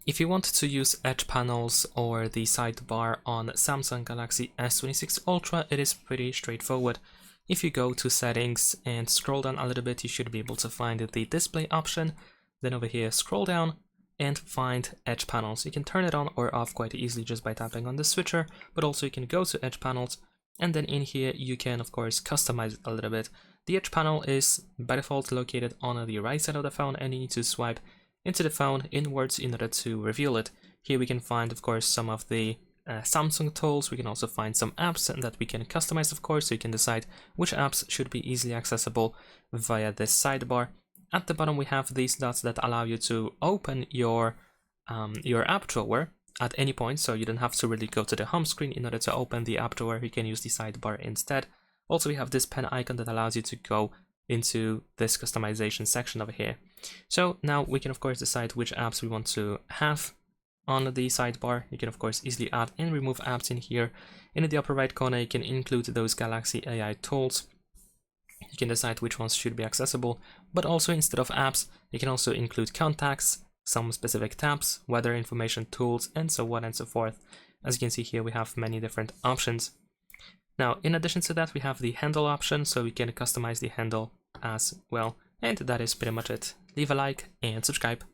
If you want to use edge panels or the sidebar on Samsung Galaxy S26 Ultra, it is pretty straightforward. If you go to settings and scroll down a little bit, you should be able to find the display option. Then over here, scroll down and find edge panels. You can turn it on or off quite easily just by tapping on the switcher, but also you can go to edge panels, and then in here you can of course customize it a little bit. The edge panel is by default located on the right side of the phone, and you need to swipe into the phone inwards in order to reveal it. Here we can find of course some of the Samsung tools. We can also find some apps that we can customize, of course, so you can decide which apps should be easily accessible via this sidebar. At the bottom we have these dots that allow you to open your app drawer at any point, so you don't have to really go to the home screen in order to open the app drawer. You can use the sidebar instead. Also, we have this pen icon that allows you to go into this customization section over here. So now we can of course decide which apps we want to have on the sidebar. You can of course easily add and remove apps in here. In the upper right corner you can include those Galaxy AI tools. You can decide which ones should be accessible, but also instead of apps you can also include contacts, some specific tabs, weather information, tools, and so on and so forth. As you can see here, we have many different options. Now in addition to that, we have the handle option, so we can customize the handle as well. And that is pretty much it. Leave a like and subscribe.